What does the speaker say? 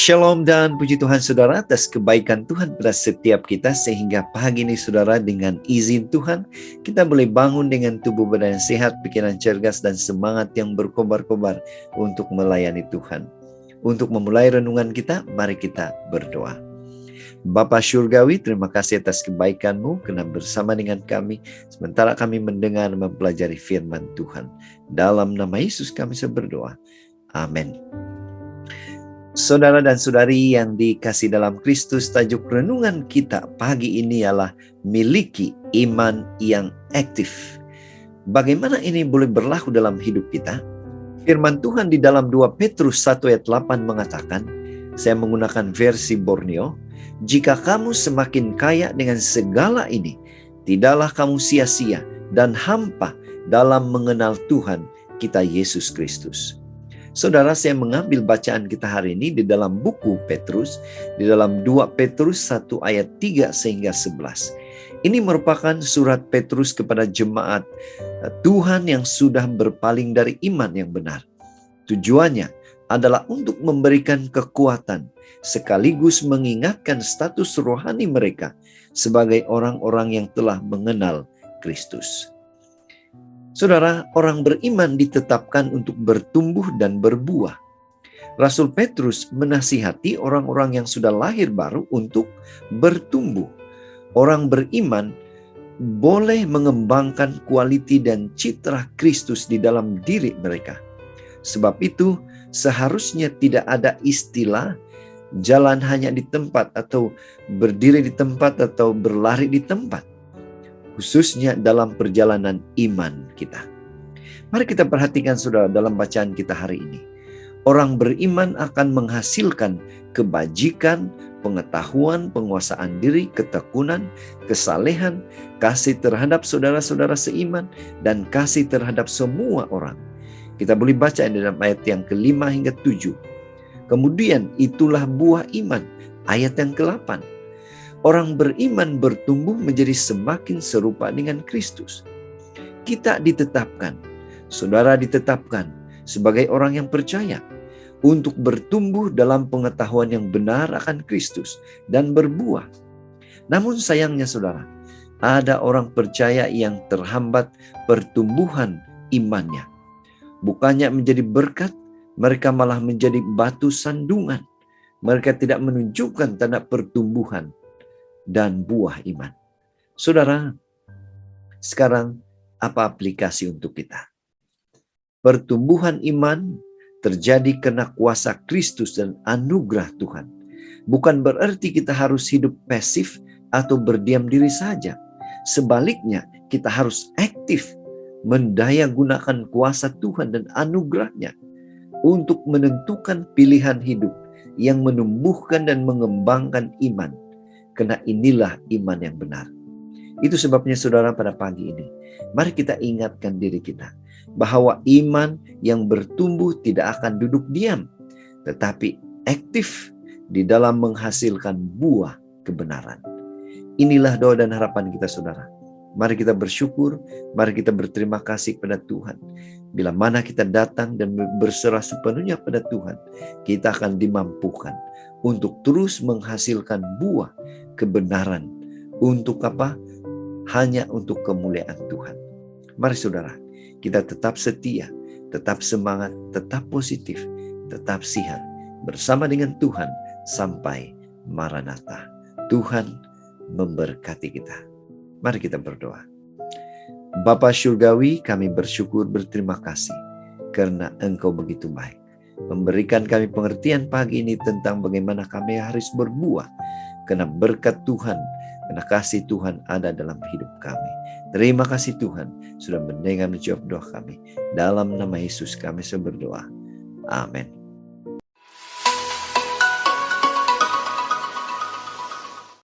Shalom dan puji Tuhan saudara atas kebaikan Tuhan pada setiap kita, sehingga pagi ini saudara dengan izin Tuhan kita boleh bangun dengan tubuh badan yang sehat, pikiran cergas dan semangat yang berkobar-kobar untuk melayani Tuhan. Untuk memulai renungan kita, mari kita berdoa. Bapa Syurgawi, terima kasih atas kebaikan-Mu karena bersama dengan kami sementara kami mendengar dan mempelajari firman Tuhan. Dalam nama Yesus kami berdoa. Amin. Saudara dan saudari yang dikasih dalam Kristus, tajuk renungan kita pagi ini ialah miliki iman yang aktif. Bagaimana ini boleh berlaku dalam hidup kita? Firman Tuhan di dalam 2 Petrus 1 ayat 8 mengatakan, saya menggunakan versi Borneo, jika kamu semakin kaya dengan segala ini, tidaklah kamu sia-sia dan hampa dalam mengenal Tuhan kita Yesus Kristus. Saudara, saya mengambil bacaan kita hari ini di dalam buku Petrus, di dalam 2 Petrus 1 ayat 3 sehingga 11. Ini merupakan surat Petrus kepada jemaat Tuhan yang sudah berpaling dari iman yang benar. Tujuannya adalah untuk memberikan kekuatan, sekaligus mengingatkan status rohani mereka sebagai orang-orang yang telah mengenal Kristus. Saudara, orang beriman ditetapkan untuk bertumbuh dan berbuah. Rasul Petrus menasihati orang-orang yang sudah lahir baru untuk bertumbuh. Orang beriman boleh mengembangkan kualiti dan citra Kristus di dalam diri mereka. Sebab itu, seharusnya tidak ada istilah jalan hanya di tempat atau berdiri di tempat atau berlari di tempat. Khususnya dalam perjalanan iman kita. Mari kita perhatikan saudara dalam bacaan kita hari ini. Orang beriman akan menghasilkan kebajikan, pengetahuan, penguasaan diri, ketekunan, kesalehan, kasih terhadap saudara-saudara seiman, dan kasih terhadap semua orang. Kita boleh baca di dalam ayat yang ke-5 hingga 7. Kemudian itulah buah iman, ayat yang ke-8. Orang beriman bertumbuh menjadi semakin serupa dengan Kristus. Kita ditetapkan, saudara ditetapkan sebagai orang yang percaya untuk bertumbuh dalam pengetahuan yang benar akan Kristus dan berbuah. Namun sayangnya saudara, ada orang percaya yang terhambat pertumbuhan imannya. Bukannya menjadi berkat, mereka malah menjadi batu sandungan. Mereka tidak menunjukkan tanda pertumbuhan dan buah iman. Saudara, sekarang apa aplikasi untuk kita? Pertumbuhan iman terjadi karena kuasa Kristus dan anugerah Tuhan. Bukan berarti kita harus hidup pasif atau berdiam diri saja. Sebaliknya, kita harus aktif mendaya gunakan kuasa Tuhan dan anugerahnya untuk menentukan pilihan hidup yang menumbuhkan dan mengembangkan iman. Karena inilah iman yang benar. Itu sebabnya saudara pada pagi ini, mari kita ingatkan diri kita bahwa iman yang bertumbuh tidak akan duduk diam, tetapi aktif di dalam menghasilkan buah kebenaran. Inilah doa dan harapan kita saudara. Mari kita bersyukur, mari kita berterima kasih pada Tuhan. Bila mana kita datang dan berserah sepenuhnya pada Tuhan, kita akan dimampukan untuk terus menghasilkan buah kebenaran. Untuk apa? Hanya untuk kemuliaan Tuhan. Mari saudara, kita tetap setia, tetap semangat, tetap positif, tetap sihat bersama dengan Tuhan sampai Maranatha. Tuhan memberkati kita. Mari kita berdoa. Bapa Syurgawi, kami bersyukur berterima kasih karena Engkau begitu baik. Memberikan kami pengertian pagi ini tentang bagaimana kami harus berbuah. Karena berkat Tuhan, karena kasih Tuhan ada dalam hidup kami. Terima kasih Tuhan sudah mendengar menjawab doa kami. Dalam nama Yesus kami berdoa. Amin.